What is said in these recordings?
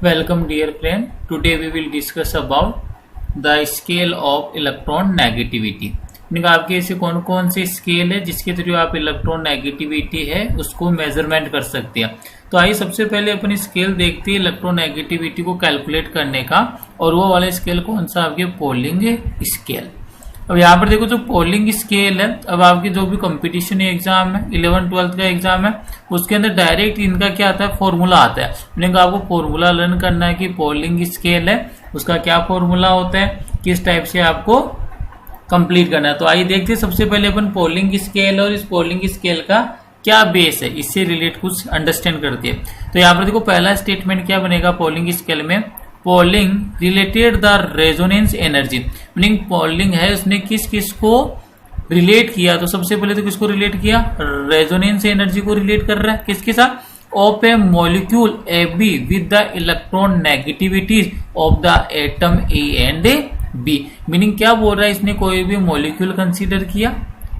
Welcome dear friend. Today we will discuss about the scale of electron negativity. यानी आपके ऐसे कौन कौन से स्केल है जिसके थ्रू आप इलेक्ट्रॉन नेगेटिविटी है उसको मेजरमेंट कर सकते हैं। तो आइए सबसे पहले अपनी स्केल देखते हैं इलेक्ट्रॉन नेगेटिविटी को कैलकुलेट करने का, और वो वाला स्केल कौन सा आपके पोलिंग स्केल। अब यहाँ पर देखो जो पोलिंग स्केल है, अब आपके जो भी कंपटीशन एग्जाम है 11-12 का एग्जाम है उसके अंदर डायरेक्ट इनका क्या आता है, फॉर्मूला आता है। लेकिन आपको फॉर्मूला लर्न करना है कि पोलिंग स्केल है उसका क्या फॉर्मूला होता है, किस टाइप से आपको कंप्लीट करना है। तो आइए देखते हैं सबसे पहले अपन पोलिंग स्केल और इस पोलिंग स्केल का क्या बेस है, इससे रिलेट कुछ अंडरस्टैंड करते हैं। तो यहाँ पर देखो पहला स्टेटमेंट क्या बनेगा पोलिंग स्केल में, polling related the resonance energy. Meaning polling है उसने किस किस को रिलेट किया, तो सबसे पहले तो किसको रिलेट किया, रेजोनेंस एनर्जी को रिलेट कर रहा है किसके साथ, of a molecule A B with the electron negativities of the atom A and B. Meaning क्या बोल रहा है, इसने कोई भी मॉलिक्यूल कंसीडर किया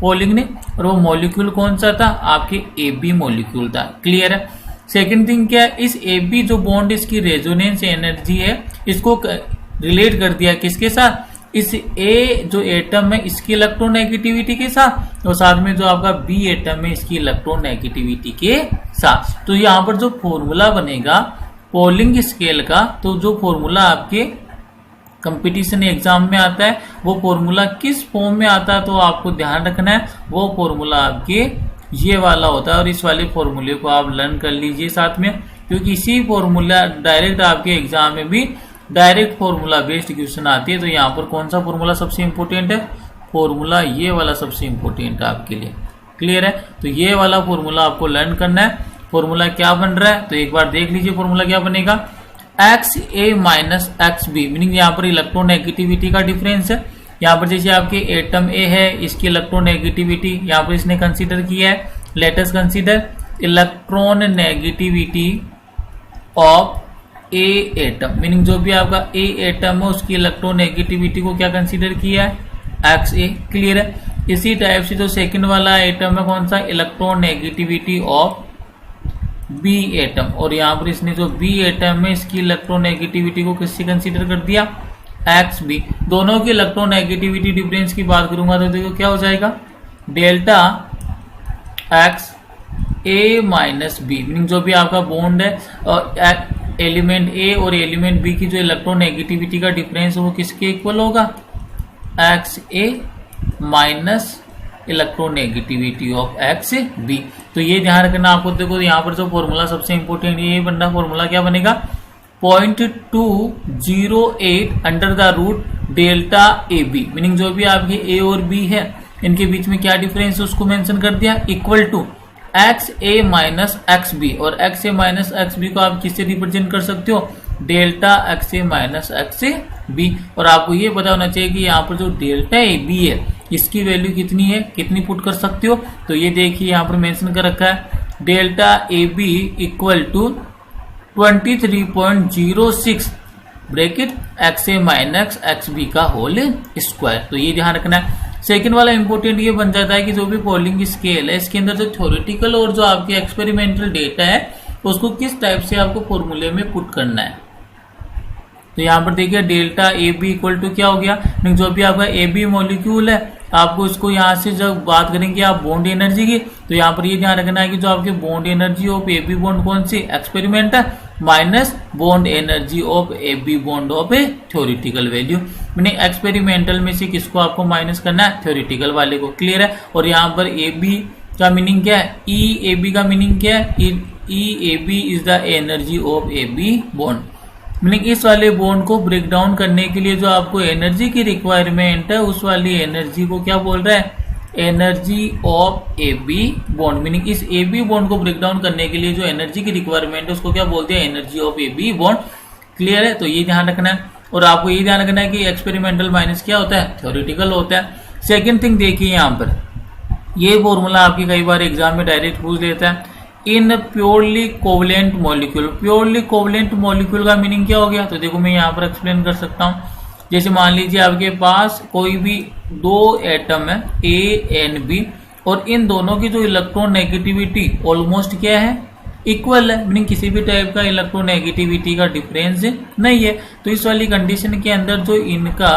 पोलिंग ने, और वो मॉलिक्यूल कौन सा था, आपके ए बी मॉलिक्यूल था। क्लियर है। सेकेंड थिंग क्या है, इस ए बी जो बॉन्ड इसकी रेजोनेंस एनर्जी है इसको रिलेट कर दिया किसके साथ, इस ए जो एटम है इसकी इलेक्ट्रॉन नेगेटिविटी के साथ, और साथ में जो आपका बी एटम है इसकी इलेक्ट्रॉन नेगेटिविटी के साथ। तो यहाँ पर जो फॉर्मूला बनेगा पोलिंग स्केल का, तो जो फॉर्मूला आपके कंपटीशन एग्जाम में आता है वो फॉर्मूला किस फॉर्म में आता है, तो आपको ध्यान रखना है वो फॉर्मूला आपके ये वाला होता है। और इस वाले फॉर्मूले को आप लर्न कर लीजिए साथ में, क्योंकि इसी फॉर्मूला डायरेक्ट आपके एग्जाम में भी डायरेक्ट फॉर्मूला बेस्ड क्वेश्चन आती है। तो यहाँ पर कौन सा फॉर्मूला सबसे इंपॉर्टेंट है, फॉर्मूला ये वाला सबसे इंपॉर्टेंट है आपके लिए। क्लियर है। तो ये वाला फॉर्मूला आपको लर्न करना है। फॉर्मूला क्या बन रहा है, तो एक बार देख लीजिए फॉर्मूला क्या बनेगा, x A minus X B. Meaning यहाँ पर इलेक्ट्रॉन नेगेटिविटी का डिफरेंस है। यहाँ पर जैसे आपके एटम ए है इसकी इलेक्ट्रॉन नेगेटिविटी यहाँ पर इसने कंसीडर किया है, let us consider electron negativity of A atom. Meaning जो भी आपका ए एटम है उसकी इलेक्ट्रॉन नेगेटिविटी को क्या कंसीडर किया है, एक्स ए। क्लियर है। इसी टाइप से जो सेकंड वाला एटम है कौन सा, electron negativity of B atom, और यहाँ पर इसने जो बी एटम है इसकी इलेक्ट्रॉन नेगेटिविटी को किससे कंसीडर कर दिया, एक्स बी। दोनों की इलेक्ट्रॉन नेगेटिविटी डिफरेंस की बात करूंगा तो देखो क्या हो जाएगा, delta X A minus B. Meaning जो भी आपका बॉन्ड है और एलिमेंट ए और एलिमेंट बी की जो इलेक्ट्रॉन नेगेटिविटी का डिफरेंस है वो किसके इक्वल होगा, X A minus electron negativity of X B. तो ये ध्यान रखना आपको। देखो यहाँ पर जो फॉर्मूला सबसे इंपॉर्टेंट ये बनना, फॉर्मूला क्या बनेगा, 0.208 under the root delta A B. Meaning जो भी आपके ए और बी है इनके बीच में क्या डिफरेंस है उसको मेंशन कर दिया, equal to X A minus X B. और X A minus X B को आप किससे रिप्रेजेंट कर सकते हो, delta X A minus X B. और आपको ये पता होना चाहिए कि यहाँ पर जो डेल्टा ए बी है इसकी वैल्यू कितनी है, कितनी पुट कर सकते हो, तो ये देखिए यहाँ पर मेंशन कर रखा है, delta A B equal to 23.06 bracket X A minus X B का होल स्क्वायर। तो ये ध्यान रखना है। सेकंड वाला इंपॉर्टेंट ये बन जाता है कि जो भी पोलिंग स्केल है इसके अंदर जो थ्योरेटिकल और जो आपके एक्सपेरिमेंटल डेटा है उसको किस टाइप से आपको फॉर्मूले में पुट करना है। तो यहाँ पर देखिए delta A B equal to क्या हो गया, जो भी आपका ए बी मॉलिक्यूल है आपको इसको यहाँ से जब बात करेंगे आप बॉन्ड एनर्जी की, तो यहाँ पर ये ध्यान रखना है कि जो आपके bond energy of A B bond कौन सी, एक्सपेरिमेंट है, minus bond energy of A B bond of a theoretical value. Meaning experimental में से किसको आपको माइनस करना है, थ्योरेटिकल वाले को। क्लियर है। और यहाँ पर ए बी का मीनिंग क्या है, ई ए बी का मीनिंग क्या है, E A B is the energy of A B bond. Meaning इस वाले बॉन्ड को ब्रेक डाउन करने के लिए जो आपको एनर्जी की रिक्वायरमेंट है उस वाली एनर्जी को क्या बोल रहा है, energy of A B bond. Meaning इस ए बी बॉन्ड को ब्रेक डाउन करने के लिए जो एनर्जी की रिक्वायरमेंट है उसको क्या बोलते हैं, energy of A B bond. Clear है। तो ये ध्यान रखना है। और आपको ये ध्यान रखना है कि एक्सपेरिमेंटल माइनस क्या होता है, थ्योरेटिकल होता है। सेकेंड थिंग देखिए यहाँ पर ये फॉर्मूला आपकी कई बार एग्जाम में डायरेक्ट पूछ लेता है, in purely covalent molecule. Purely covalent molecule का मीनिंग क्या हो गया, तो देखो मैं यहाँ पर एक्सप्लेन कर सकता हूँ। जैसे मान लीजिए आपके पास कोई भी दो एटम है ए एंड बी, और इन दोनों की जो इलेक्ट्रॉन नेगेटिविटी ऑलमोस्ट क्या है, इक्वल है, मीनिंग किसी भी टाइप का इलेक्ट्रोनेगेटिविटी का डिफरेंस नहीं है। तो इस वाली कंडीशन के अंदर जो इनका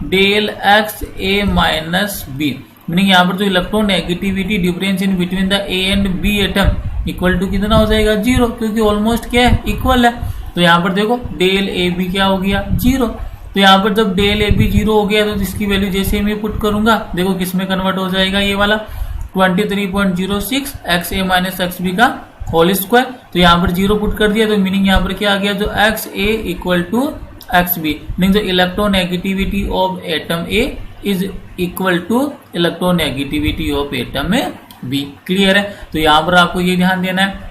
del X A minus B, meaning यहाँ पर जो electronegativity difference in between the A and B atom equal to कितना हो जाएगा 0, क्योंकि ऑलमोस्ट क्या है इक्वल है। तो यहाँ पर देखो डेल ए बी क्या हो गया 0। तो यहाँ पर जब डेल ए बी 0 हो गया तो इसकी वैल्यू जैसे मैं पुट करूंगा देखो किस में कन्वर्ट हो जाएगा, ये वाला 23.06 x A minus X B का होल स्क्वायर। तो यहाँ पर 0 पुट कर दिया तो मीनिंग यहाँ पर क्या आ गया, जो x A equal to x B, meaning जो electronegativity of atom A is equal to electronegativity of atom B. Clear है। तो यहाँ पर आपको ये ध्यान देना है,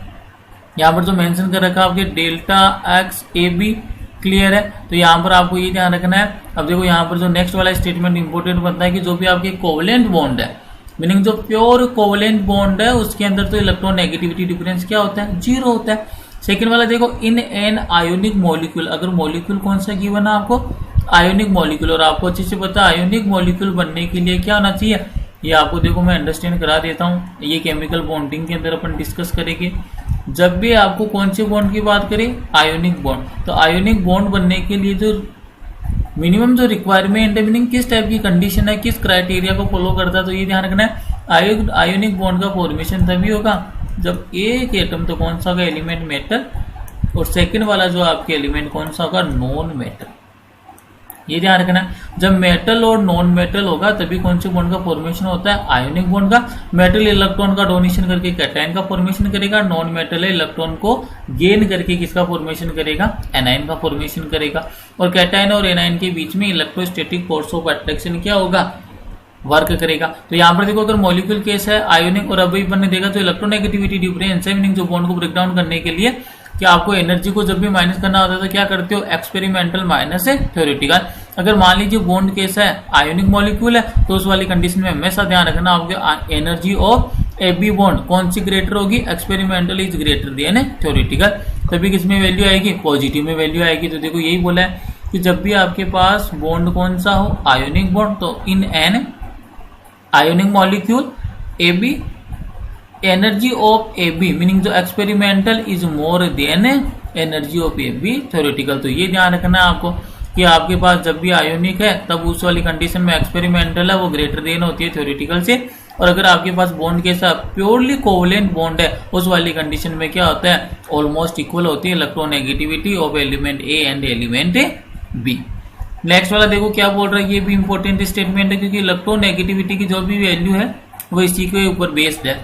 यहाँ पर जो मेंशन कर रखा है आपके delta X A B. Clear है। तो यहाँ पर आपको ये ध्यान रखना है। अब देखो यहाँ पर जो नेक्स्ट वाला स्टेटमेंट इंपॉर्टेंट बनता है कि जो भी आपके कोवलेंट बॉन्ड है, मीनिंग जो प्योर कोवलेंट बॉन्ड है उसके अंदर तो इलेक्ट्रोनेगेटिविटी डिफरेंस क्या होता है 0 होता है। सेकंड वाला देखो इन एन आयोनिक मॉलिक्यूल, अगर मॉलिक्यूल कौन सा गिवन है आपको आयोनिक मॉलिक्यूल, और आपको अच्छे से पता है आयोनिक मॉलिक्यूल बनने के लिए क्या होना चाहिए, ये आपको देखो मैं अंडरस्टैंड करा देता हूँ। ये केमिकल बॉन्डिंग के अंदर अपन डिस्कस करेंगे। जब भी आपको कौन से बॉन्ड की बात करें आयोनिक बॉन्ड, तो आयोनिक बॉन्ड बनने के लिए जो मिनिमम जो रिक्वायरमेंट है, मीनिंग किस टाइप की कंडीशन है, किस क्राइटेरिया को फॉलो करता है, तो ये ध्यान रखना है। आयोनिक बॉन्ड का फॉर्मेशन तभी होगा जब एक एटम तो कौन सा होगा एलिमेंट मेटल, और सेकंड वाला जो आपके एलिमेंट कौन सा होगा नॉन मेटल। ये ध्यान रखना है। जब मेटल और नॉन मेटल होगा तभी कौन से बॉन्ड का फॉर्मेशन होता है आयोनिक बॉन्ड का। मेटल इलेक्ट्रॉन का डोनेशन करके कैटायन का फॉर्मेशन करेगा, नॉन मेटल इलेक्ट्रॉन को गेन करके किसका फॉर्मेशन करेगा एनायन का फॉर्मेशन करेगा। और कैटायन और एनायन के बीच में इलेक्ट्रोस्टैटिक फोर्स ऑफ अट्रैक्शन क्या होगा वर्क करेगा। तो यहाँ पर देखो अगर मॉलिक्यूल केस है आयोनिक, और अभी अपन ने देखा जो इलेक्ट्रोनेगेटिविटी डिफरेंस है, मीनिंग जो बॉन्ड को ब्रेक डाउन करने के लिए कि आपको एनर्जी को जब भी माइनस करना होता है तो क्या करते हो एक्सपेरिमेंटल माइनस है थ्योरेटिकल। अगर मान लीजिए बॉन्ड केस है आयोनिक मॉलिक्यूल है तो उस वाली कंडीशन में हमेशा ध्यान रखना आपके energy of A B bond कौन सी ग्रेटर होगी experimental is greater than theoretical. तभी किस में वैल्यू आएगी पॉजिटिव में वैल्यू आएगी। तो देखो यही बोला है कि जब भी आपके पास बॉन्ड कौन सा हो आयोनिक बॉन्ड, तो in an ionic molecule A B energy of A B meaning जो experimental is more than energy of A B theoretical. तो ये ध्यान रखना है आपको कि आपके पास जब भी आयोनिक है तब उस वाली कंडीशन में एक्सपेरिमेंटल है वो ग्रेटर देन होती है थ्योरेटिकल से। और अगर आपके पास बॉन्ड के साथ प्योरली कोवलेंट बॉन्ड है उस वाली कंडीशन में क्या होता है ऑलमोस्ट इक्वल होती है electronegativity of element A and element B. Next वाला देखो क्या बोल रहा है, ये भी इंपॉर्टेंट स्टेटमेंट है क्योंकि इलेक्ट्रोनेगेटिविटी की जो भी वैल्यू है वो इसी के ऊपर बेस्ड है।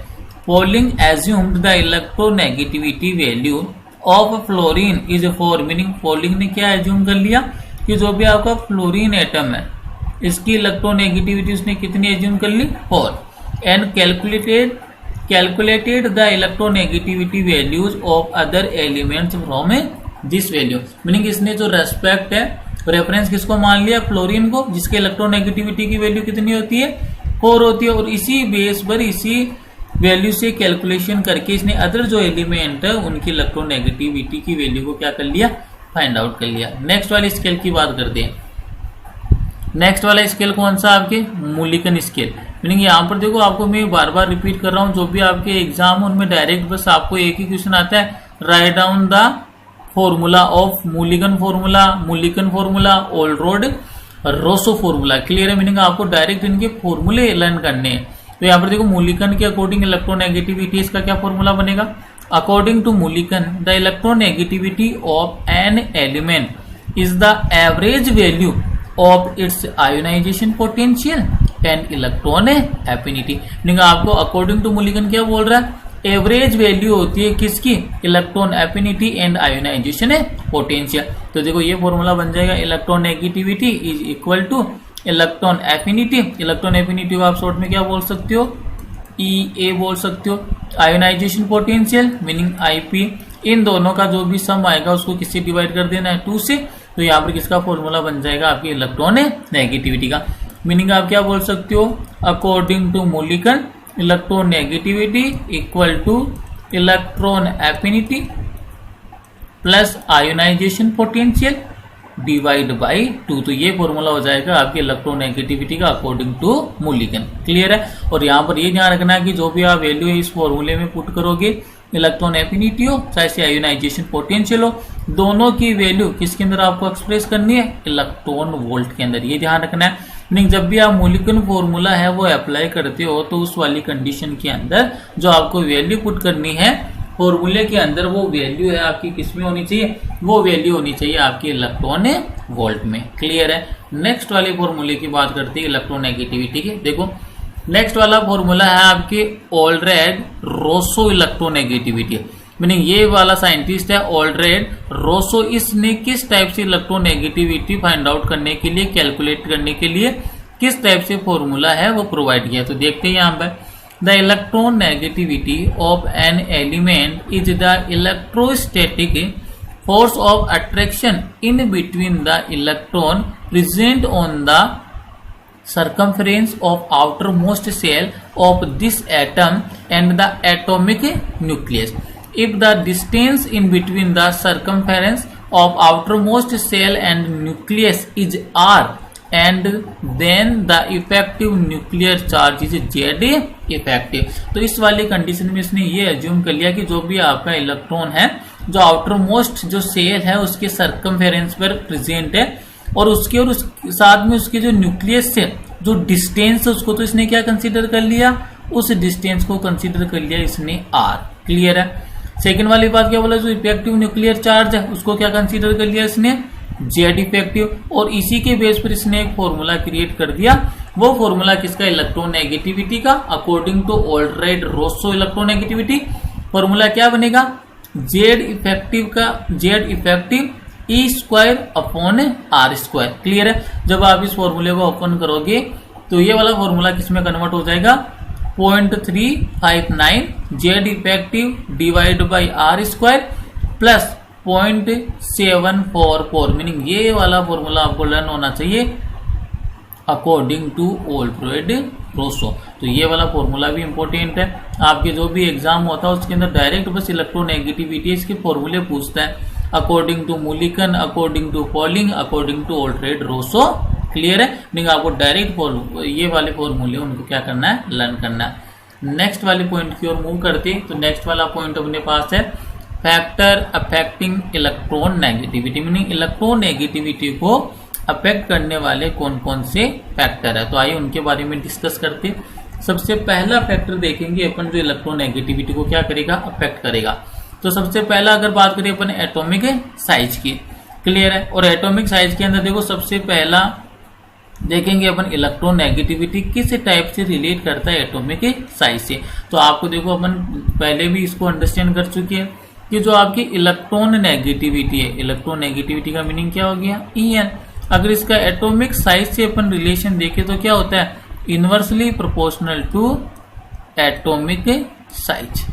Pauling assumed the electronegativity value of fluorine is 4, meaning Pauling ने क्या एज्यूम कर लिया कि जो भी आपका फ्लोरीन एटम है इसकी इलेक्ट्रोनेगेटिविटी उसने कितनी एज्यूम कर ली 4, and calculated the electronegativity values of other elements from this value, meaning इसने जो रेस्पेक्ट है रेफरेंस किसको मान लिया फ्लोरीन को, जिसके इलेक्ट्रोनेगेटिविटी की वैल्यू कितनी होती है 4 होती है, और इसी बेस पर इसी वैल्यू से कैलकुलेशन करके इसने अदर जो एलिमेंट है उनकी इलेक्ट्रोनेगेटिविटी की वैल्यू को क्या कर लिया फाइंड आउट कर लिया। नेक्स्ट वाले स्केल की बात करते हैं। नेक्स्ट वाला स्केल कौन सा आपके मूलिकन स्केल, मीनिंग यहाँ पर देखो आपको मैं बार बार रिपीट कर रहा हूँ जो भी आपके एग्जाम उनमें डायरेक्ट बस आपको एक ही क्वेश्चन आता है write down the formula of Mulliken formula Allred Rochow formula. Clear है, मीनिंग आपको डायरेक्ट इनके फॉर्मूले लर्न करने हैं। तो यहाँ पर देखो मूलिकन के अकॉर्डिंग इलेक्ट्रोनेगेटिविटी इसका क्या फॉर्मूला बनेगा, according to Mulliken the electronegativity of an element is the average value of its ionisation potential and electron affinity. आपको अकॉर्डिंग टू मूलिकन क्या बोल रहा है एवरेज वैल्यू होती है किसकी electron affinity and ionisation potential. तो देखो ये फॉर्मूला बन जाएगा electronegativity is equal to electron affinity. Electron affinity को आप शॉर्ट में क्या बोल सकते हो EA बोल सकते हो। आयोनाइजेशन पोटेंशियल मीनिंग IP, इन दोनों का जो भी सम आएगा उसको किससे डिवाइड कर देना है 2 से। तो यहाँ पर किसका फॉर्मूला बन जाएगा आपकी इलेक्ट्रॉन नेगेटिविटी का। मीनिंग आप क्या बोल सकते हो according to Mulliken electronegativity equal to electron affinity plus ionisation potential divide by 2। तो ये फॉर्मूला हो जाएगा आपकी इलेक्ट्रोनेगेटिविटी का अकॉर्डिंग टू मूलिकन। क्लियर है। और यहाँ पर ये ध्यान रखना है कि जो भी आप वैल्यू इस फॉर्मूले में पुट करोगे इलेक्ट्रॉन एफिनिटी हो, चाहे से आयोनाइजेशन पोटेंशियल हो, दोनों की वैल्यू किसके अंदर आपको एक्सप्रेस करनी है, इलेक्ट्रॉन वोल्ट के अंदर। ये ध्यान रखना है। मीनिंग जब भी आप मोलिकुलर फॉर्मूला है वो अप्लाई करते हो तो उस वाली कंडीशन के अंदर जो आपको वैल्यू पुट करनी है फॉर्मूले के अंदर, वो वैल्यू है आपकी किस में होनी चाहिए, वो वैल्यू होनी चाहिए आपकी इलेक्ट्रॉन वोल्ट में। क्लियर है। नेक्स्ट वाले फॉर्मूले की बात करते हैं इलेक्ट्रोनेगेटिविटी के। देखो नेक्स्ट वाला फॉर्मूला है आपके ऑल्ड्रेड रोसो इलेक्ट्रोनेगेटिविटी। मीनिंग ये वाला साइंटिस्ट है ऑल्ड्रेड रोसो, इसने किस टाइप से इलेक्ट्रोनेगेटिविटी फाइंड आउट करने के लिए, कैलकुलेट करने के लिए किस टाइप से फॉर्मूला है वो प्रोवाइड किया। तो देखते हैं यहाँ पर, the electron negativity of an element is the electrostatic force of attraction in between the electron present on the circumference of outermost shell of this atom and the atomic nucleus. If the distance in between the circumference of outermost shell and nucleus is r, and then the effective nuclear charge is Z effective. तो इस वाली condition में इसने ये assume कर लिया कि जो भी आपका इलेक्ट्रॉन है जो आउटर मोस्ट जो सेल है उसके सर्कमफेरेंस पर प्रेजेंट है और उसके और साथ में उसके जो न्यूक्लियस से जो डिस्टेंस है उसको तो इसने क्या कंसीडर कर लिया, उस डिस्टेंस को कंसीडर कर लिया इसने आर। क्लियर है। सेकेंड वाली बात क्या बोला, जो इफेक्टिव न्यूक्लियर चार्ज है उसको क्या कंसीडर कर लिया इसने, जेड इफेक्टिव। और इसी के बेस पर इसने एक फॉर्मूला क्रिएट कर दिया। वो फॉर्मूला किसका, इलेक्ट्रोनेगेटिविटी का। According to Allred Rochow electronegativity formula क्या बनेगा, जेड इफेक्टिव का Z effective E square upon R square. Clear है। जब आप इस फॉर्मूले को ओपन करोगे तो ये वाला फॉर्मूला किसमें कन्वर्ट हो जाएगा, 0.359 Z effective divide by R square plus 0.744। मीनिंग ये वाला फॉर्मूला आपको लर्न होना चाहिए अकॉर्डिंग टू ऑल्ड्रेड रोसो। तो ये वाला फॉर्मूला भी इंपॉर्टेंट है। आपके जो भी एग्जाम होता है उसके अंदर डायरेक्ट बस इलेक्ट्रोनेगेटिविटी इसके फॉर्मूले पूछता है, according to Mulliken, according to Pauling, according to Allred Rochow. Clear है। नहीं आपको डायरेक्ट ये वाले फॉर्मूले उनको क्या करना है, लर्न करना है। नेक्स्ट वाले पॉइंट की ओर मूव करते। तो नेक्स्ट वाला पॉइंट अपने पास है factor affecting electron negativity. Meaning electron negativity को अफेक्ट करने वाले कौन कौन से फैक्टर है। तो आइए उनके बारे में डिस्कस करते। सबसे पहला फैक्टर देखेंगे अपन जो इलेक्ट्रोनेगेटिविटी को क्या करेगा, अफेक्ट करेगा। तो सबसे पहला अगर बात करें अपन एटॉमिक साइज की। क्लियर है। और एटॉमिक साइज के अंदर देखो सबसे पहला देखेंगे अपन इलेक्ट्रोनेगेटिविटी किस टाइप से रिलेट करता है एटॉमिक साइज से। तो आपको देखो अपन पहले भी इसको अंडरस्टैंड कर चुके हैं कि जो आपकी इलेक्ट्रॉन नेगेटिविटी है, इलेक्ट्रॉन नेगेटिविटी का मीनिंग क्या हो गया, EN। अगर इसका एटॉमिक साइज से अपन रिलेशन देखें तो क्या होता है, inversely proportional to atomic size.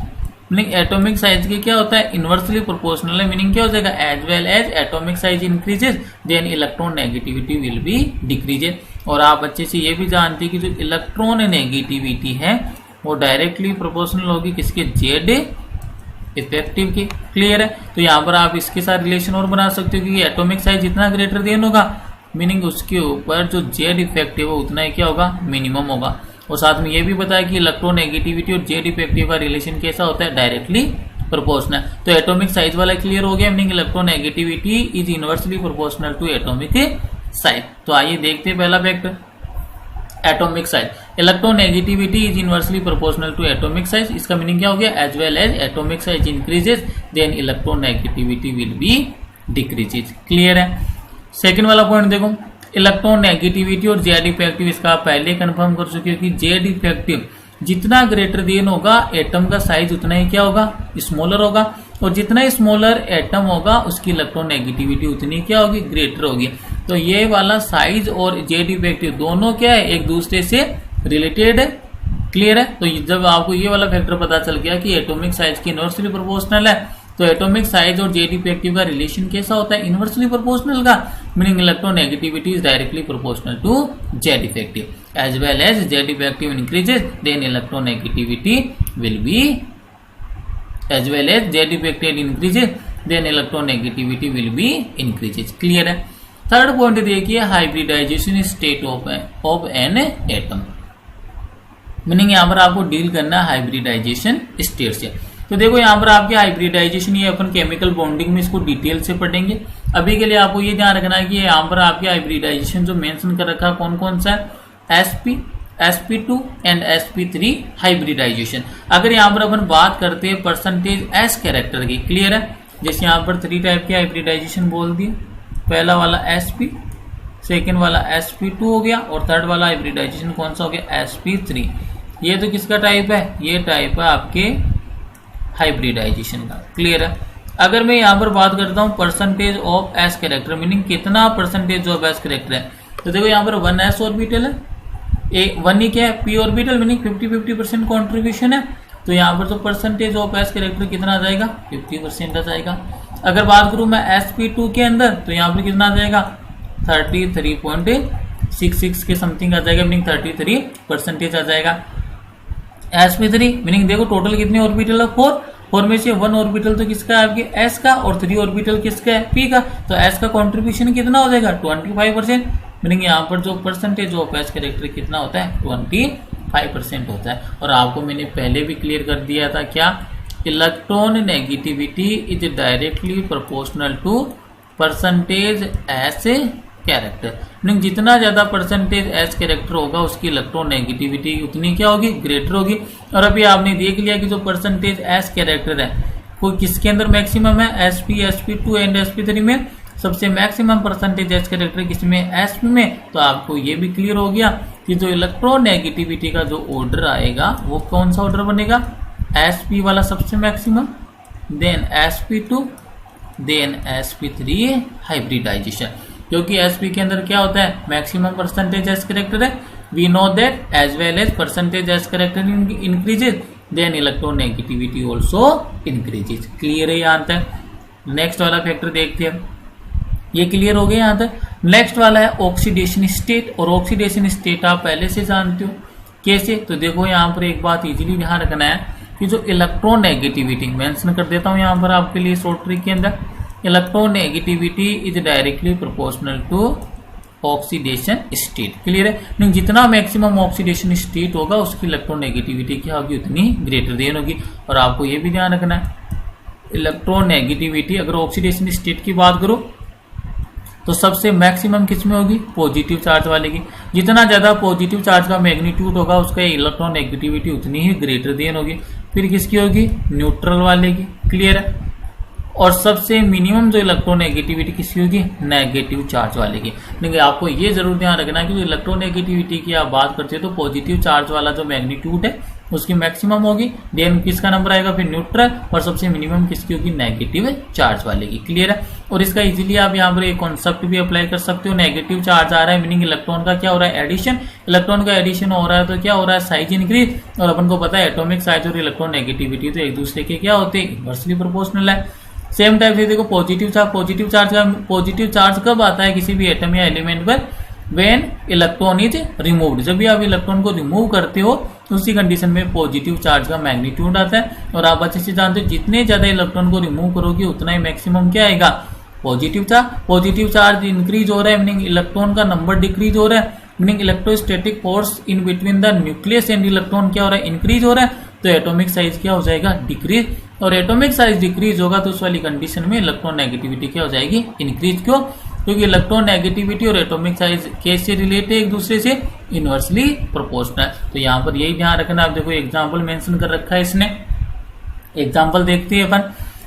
Meaning atomic size के क्या होता है, इनवर्सली प्रोपोर्शनल है। मीनिंग क्या हो जाएगा, as well as atomic size increases then electron negativity will be decreases. और आप अच्छे से ये भी जानते हैं कि जो इलेक्ट्रॉन नेगेटिविटी है वो डायरेक्टली प्रोपोर्शनल होगी किसके, जेड इफेक्टिव की। क्लियर है। तो यहाँ पर आप इसके साथ रिलेशन और बना सकते हो कि एटॉमिक साइज जितना ग्रेटर देन होगा मीनिंग उसके ऊपर जो जेड इफेक्टिव है उतना ही क्या होगा, मिनिमम होगा। और साथ में ये भी बताया कि इलेक्ट्रोनेगेटिविटी और जेड इफेक्टिव का रिलेशन कैसा होता है, डायरेक्टली प्रोपोर्शनल। तो एटॉमिक साइज वाला क्लियर हो गया। Meaning electronegativity is inversely proportional to atomic size. तो आइए देखते हैं पहला factor atomic size. Electronegativity is inversely proportional to atomic size. इसका मीनिंग क्या हो गया, as well as atomic size increases then electronegativity will be decreases. Clear है। सेकंड वाला पॉइंट देखो, इलेक्ट्रोनेगेटिविटी और जेड इफेक्टिव, इसका आप पहले कंफर्म कर चुके हो कि जेड इफेक्टिव जितना ग्रेटर देन होगा एटम का साइज उतना ही क्या होगा, स्मॉलर होगा। और जितना स्मॉलर एटम होगा उसकी इलेक्ट्रोनेगेटिविटी उतनी क्या होगी, ग्रेटर होगी। तो ये वाला साइज और जेड इफेक्टिव दोनों क्या है, एक दूसरे से रिलेटेड है। क्लियर है। तो जब आपको ये वाला फैक्टर पता चल गया कि एटॉमिक साइज की इनवर्सली प्रोपोर्शनल है, तो एटॉमिक साइज और जेड इफेक्टिव का रिलेशन कैसा होता है, इनवर्सली प्रोपोर्शनल का। Meaning electronegativity is directly proportional to Z effective. As well as Z effective increases then electronegativity will be, as well as Z effective increases then electronegativity will be increases. Clear है। Third point देखिए, hybridization state of an atom. Meaning यहां पर आपको deal करना है hybridisation state से। तो देखो यहाँ पर आपके हाइब्रिडाइजेशन, ये अपन केमिकल बॉन्डिंग में इसको डिटेल से पढ़ेंगे। अभी के लिए आपको ये ध्यान रखना है कि यहाँ पर आपके हाइब्रिडाइजेशन जो मेंशन कर रखा है कौन कौन सा है, sp, sp2 and sp3 hybridisation. अगर यहाँ पर अपन बात करते हैं परसेंटेज एस कैरेक्टर की, क्लियर है, जैसे यहाँ पर 3 टाइप के हाइब्रिडाइजेशन बोल दिए। पहला वाला sp, सेकेंड वाला sp2 हो गया, और थर्ड वाला हाइब्रिडाइजेशन कौन सा हो गया, sp3। ये तो किसका टाइप है, ये टाइप है आपके हाइब्रिडाइजेशन का, क्लियर है। अगर मैं यहाँ पर बात करता हूँ percentage of S character, meaning कितना परसेंटेज ऑफ एस कैरेक्टर है, तो देखो यहाँ पर 1s ऑर्बिटल है, एक 1 ही क्या है, p ऑर्बिटल, मीनिंग 50-50% कॉन्ट्रीब्यूशन है। तो यहाँ पर तो परसेंटेज ऑफ एस कैरेक्टर कितना आ जाएगा, 50% आ जाएगा। अगर बात करूँ मैं sp2 के अंदर, तो यहाँ पर कितना आ जाएगा, 33.66 के समथिंग आ जाएगा, मीनिंग 33% आ जाएगा। sp3 मीनिंग देखो टोटल कितने ऑर्बिटल है, 4 में से 1 ऑर्बिटल तो किसका है, आपके s का, और 3 ऑर्बिटल किसका है, p का। तो s का कंट्रीब्यूशन कितना हो जाएगा, 25%, मीनिंग यहाँ पर जो परसेंटेज ऑफ s कैरेक्टर कितना होता है, 25% होता है। और आपको मैंने पहले भी क्लियर कर दिया था क्या, electron negativity is directly proportional to percentage S character, meaning जितना ज्यादा परसेंटेज एस कैरेक्टर होगा उसकी इलेक्ट्रॉन नेगेटिविटी उतनी क्या होगी, ग्रेटर होगी। और अभी आपने देख लिया कि जो परसेंटेज एस कैरेक्टर है वो किसके अंदर मैक्सिमम है, sp, sp2 एंड sp3 में सबसे मैक्सिमम परसेंटेज एस कैरेक्टर किसमें, sp में। तो आपको ये भी क्लियर हो गया कि जो इलेक्ट्रॉन नेगेटिविटी का जो ऑर्डर आएगा वो कौन सा ऑर्डर बनेगा, sp वाला सबसे maximum, then sp2, then sp3 hybridization. क्योंकि sp के अंदर क्या होता है, मैक्सिमम परसेंटेज एस कैरेक्टर है। We know that as well as percentage S character increases then electron negativity also increases. Clear है यहाँ तक। नेक्स्ट वाला फैक्टर देखते हैं, ये क्लियर हो गया यहाँ तक। नेक्स्ट वाला है ऑक्सीडेशन स्टेट, और ऑक्सीडेशन स्टेट आप पहले से जानते हो कैसे। तो देखो यहाँ पर एक बात इजीली ध्यान रखना है कि जो इलेक्ट्रॉन नेगेटिविटी मेंशन कर देता हूँ यहाँ पर आपके लिए शॉर्ट ट्रिक के अंदर, electron negativity is directly proportional to oxidation state, clear है। नहीं, जितना मैक्सिमम ऑक्सीडेशन स्टेट होगा उसकी इलेक्ट्रॉन नेगेटिविटी क्या होगी, उतनी ग्रेटर देन होगी। और आपको ये भी ध्यान रखना है, इलेक्ट्रॉन नेगेटिविटी अगर ऑक्सीडेशन स्टेट की बात करो तो सबसे मैक्सिमम किस में होगी, पॉजिटिव चार्ज वाले की। जितना ज्यादा पॉजिटिव चार्ज का मैग्नीट्यूड होगा उसका इलेक्ट्रॉन नेगेटिविटी उतनी ही ग्रेटर देन होगी। फिर किसकी होगी, न्यूट्रल वाले की, क्लियर है। और सबसे मिनिमम जो इलेक्ट्रॉन नेगेटिविटी किसकी होगी, नेगेटिव चार्ज वाले की। लेकिन आपको ये जरूर ध्यान रखना है कि जो इलेक्ट्रॉन नेगेटिविटी की आप बात करते हो तो पॉजिटिव चार्ज वाला जो मैग्नीट्यूड है उसकी मैक्सिमम होगी, देन किसका नंबर आएगा फिर न्यूट्रल, और सबसे मिनिमम किसकी होगी, नेगेटिव चार्ज वाले की, क्लियर है। और इसका इजीली आप यहाँ पर एक कॉन्सेप्ट भी अप्लाई कर सकते हो, नेगेटिव चार्ज आ रहा है मीनिंग इलेक्ट्रॉन का क्या हो रहा है, एडिशन। इलेक्ट्रॉन का एडिशन हो रहा है तो क्या हो रहा है, साइज इंक्रीज। और अपन को पता है एटॉमिक साइज और इलेक्ट्रॉन नेगेटिविटी तो एक दूसरे के क्या होते हैं, इनवर्सली प्रोपोर्शनल है। सेम टाइप से देखो पॉजिटिव चार्ज कब आता है किसी भी एटम या एलिमेंट पर, व्हेन इलेक्ट्रॉन इज रिमूव्ड, जब भी आप इलेक्ट्रॉन को रिमूव करते हो तो उसी कंडीशन में पॉजिटिव चार्ज का मैग्नीट्यूड आता है। और आप अच्छे से जानते हो जितने ज्यादा इलेक्ट्रॉन को रिमूव करोगे उतना ही मैक्सिमम क्या आएगा, पॉजिटिव चार्ज इंक्रीज हो रहा है मीनिंग इलेक्ट्रॉन का नंबर डिक्रीज हो रहा है, meaning electrostatic force in between the nucleus and electron क्या हो रहा है, इंक्रीज हो रहा है। तो एटॉमिक साइज क्या हो जाएगा, डिक्रीज। और एटॉमिक साइज डिक्रीज होगा तो उस वाली कंडीशन में इलेक्ट्रॉन नेगेटिविटी क्या हो जाएगी, इंक्रीज। क्यों, क्योंकि इलेक्ट्रॉन नेगेटिविटी और एटॉमिक साइज कैसे रिलेटेड है एक दूसरे से, इनवर्सली प्रोपोर्शनल। तो यहाँ पर यही ध्यान रखना। आप देखो एग्जाम्पल मेंशन कर रखा है इसने, एग्जाम्पल देखते हैं अपन।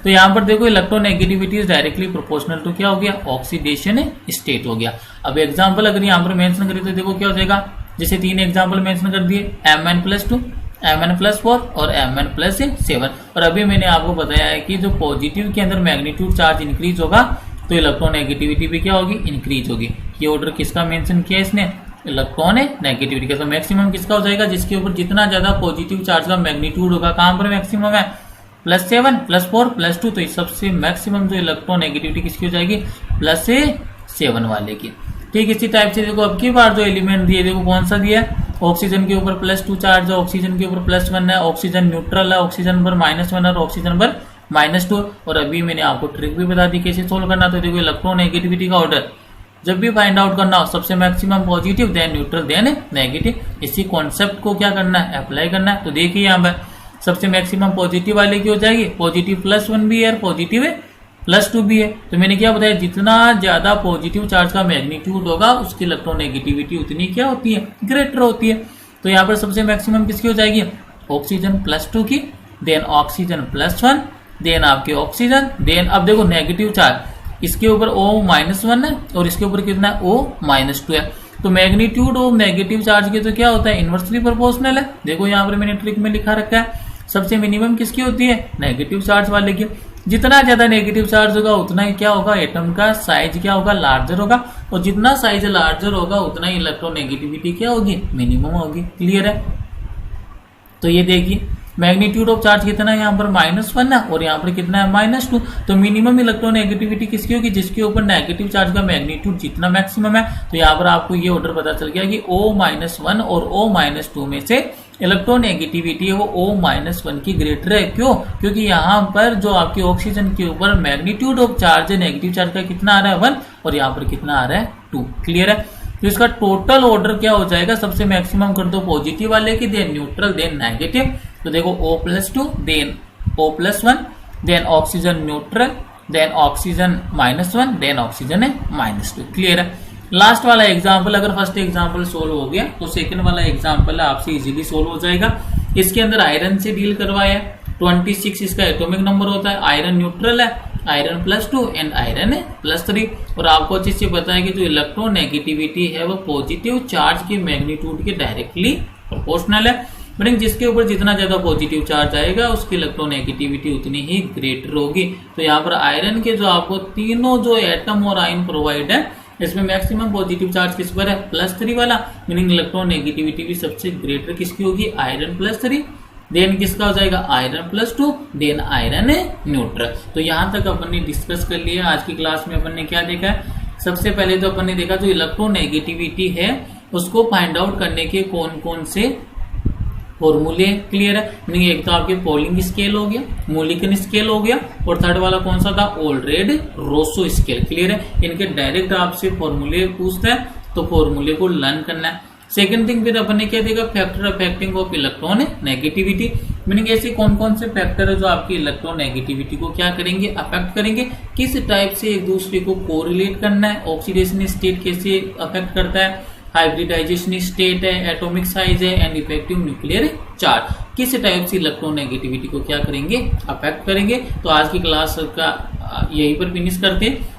तो यहाँ पर देखो electron negativity is directly proportional to क्या हो गया, ऑक्सीडेशन स्टेट हो गया। अब एग्जाम्पल अगर यहाँ पर मेंशन करें तो देखो क्या हो जाएगा, जैसे 3 एग्जाम्पल मेंशन कर दिए, Mn+2, Mn+4 और Mn+7। और अभी मैंने आपको बताया है कि जो पॉजिटिव के अंदर मैग्नीट्यूड चार्ज इंक्रीज होगा तो इलेक्ट्रॉन नेगेटिविटी भी क्या होगी, इंक्रीज होगी। ये ऑर्डर किसका मेंशन किया इसने, इलेक्ट्रॉन नेगेटिविटी का। तो मैक्सिमम किसका हो जाएगा, जिसके ऊपर जितना ज्यादा पॉजिटिव चार्ज का मैग्नीट्यूड होगा, कहां पर मैक्सिमम है, +7, +4, +2। तो सबसे मैक्सिमम जो इलेक्ट्रॉन नेगेटिविटी किसकी हो जाएगी, +7 वाले की। ठीक इसी टाइप से देखो अब की बार जो एलिमेंट दिए, देखो कौन सा दिया है, ऑक्सीजन के ऊपर +2 चार्ज है, ऑक्सीजन के ऊपर +1 है, ऑक्सीजन न्यूट्रल है, ऑक्सीजन पर -1 और ऑक्सीजन पर -2। और अभी मैंने आपको ट्रिक भी बता दी कैसे सोल्व करना। तो देखो इलेक्ट्रॉन नेगेटिविटी का ऑर्डर जब भी फाइंड आउट करना हो, सबसे maximum positive, then neutral, then negative. इसी कॉन्सेप्ट को क्या करना है, अप्लाई करना है। तो देखिए यहाँ पर सबसे मैक्सिमम पॉजिटिव वाले की हो जाएगी, पॉजिटिव +1 भी है और पॉजिटिव +2 भी है। तो मैंने क्या बताया, जितना ज्यादा पॉजिटिव चार्ज का मैग्नीट्यूड होगा उसकी इलेक्ट्रोनेगेटिविटी उतनी क्या होती है, ग्रेटर होती है। तो यहाँ पर सबसे मैक्सिमम किसकी हो जाएगी, ऑक्सीजन +2 की, देन ऑक्सीजन +1, देन आपके ऑक्सीजन, देन अब देखो नेगेटिव चार्ज इसके ऊपर O-1 है और इसके ऊपर कितना है, O-2 है। तो मैग्नीट्यूड ऑफ नेगेटिव चार्ज के तो क्या होता है, इनवर्सली प्रोपोर्शनल है। देखो यहाँ पर मैंने ट्रिक में लिखा रखा है, सबसे मिनिमम किसकी होती है, नेगेटिव चार्ज वाले की। जितना ज्यादा नेगेटिव चार्ज होगा उतना ही क्या होगा, एटम का साइज क्या होगा, लार्जर होगा, और जितना साइज लार्जर होगा उतना ही इलेक्ट्रोनेगेटिविटी क्या होगी, मिनिमम होगी। क्लियर है। तो ये देखिए मैग्नीट्यूड ऑफ चार्ज कितना है, यहाँ पर -1 है और यहाँ पर कितना है, -2। तो मिनिमम इलेक्ट्रोनेगेटिविटी किसकी होगी, जिसके ऊपर नेगेटिव चार्ज का मैग्नीट्यूड जितना मैक्सिमम है। तो यहाँ पर आपको ये ऑर्डर पता चल गया कि O-1 और O-2 में से इलेक्ट्रोनेगेटिविटी है वो O-1 की ग्रेटर है। क्यों, क्योंकि यहाँ पर जो आपके ऑक्सीजन के ऊपर मैग्नीट्यूड ऑफ चार्ज है नेगेटिव चार्ज का कितना आ रहा है, 1, और यहाँ पर कितना आ रहा है, 2। क्लियर है। तो इसका टोटल ऑर्डर क्या हो जाएगा, सबसे मैक्सिमम कर दो पॉजिटिव वाले की, देन न्यूट्रल, देन नेगेटिव। तो देखो O+2, then O+1, then oxygen neutral, then oxygen -1, then oxygen है -2। क्लियर है। लास्ट वाला एग्जाम्पल, अगर फर्स्ट एग्जाम्पल सोल्व हो गया तो सेकंड वाला एग्जाम्पल आपसे इजीली सोल्व हो जाएगा। इसके अंदर आयरन से डील करवाया है, 26 इसका एटॉमिक नंबर होता है, आयरन न्यूट्रल है, आयरन +2 एंड आयरन है +3। और आपको अच्छे से पता है कि जो इलेक्ट्रोनेगेटिविटी है वो पॉजिटिव चार्ज के मैग्नीट्यूड के डायरेक्टली प्रोपोर्शनल है। मीनिंग जिसके ऊपर जितना ज्यादा पॉजिटिव चार्ज आएगा उसकी इलेक्ट्रोनेगेटिविटी उतनी ही ग्रेटर होगी। तो यहाँ पर आयरन के जो आपको तीनों जो एटम और आयन प्रोवाइड है, इसमें मैक्सिमम पॉजिटिव चार्ज किस पर है, +3 वाला। मीनिंग इलेक्ट्रोनेगेटिविटी भी सबसे ग्रेटर किसकी होगी, आयरन +3, देन किसका हो जाएगा, आयरन +2, देन आयरन है न्यूट्रल। तो यहाँ तक अपन ने डिस्कस कर लिया। आज की क्लास में अपन ने क्या देखा है, सबसे पहले तो अपन ने देखा जो इलेक्ट्रोनेगेटिविटी है उसको फाइंड आउट करने के कौन कौन से फॉर्मूले। क्लियर है। मीनिंग एक तो आपके पोलिंग स्केल हो गया, मोलिकन स्केल हो गया, और थर्ड वाला कौन सा था, ओल्ड्रेड रोसो स्केल। क्लियर है। इनके डायरेक्ट आपसे फॉर्मूले पूछता है तो फॉर्मूले को लर्न करना है। सेकंड थिंग फिर अपन ने क्या देखा, factor affecting of electron negativity. Meaning ऐसे कौन कौन से फैक्टर है जो आपकी इलेक्ट्रॉन नेगेटिविटी को क्या करेंगे, अफेक्ट करेंगे, किस टाइप से एक दूसरे को कोरिलेट करना है, ऑक्सीडेशन स्टेट कैसे अफेक्ट करता है, हाइब्रिडाइजेशन स्टेट है, एटॉमिक साइज है, एंड इफेक्टिव न्यूक्लियर चार्ज, किस टाइप से इलेक्ट्रोनेगेटिविटी को क्या करेंगे, अफेक्ट करेंगे। तो आज की क्लास का यहीं पर फिनिश करते हैं।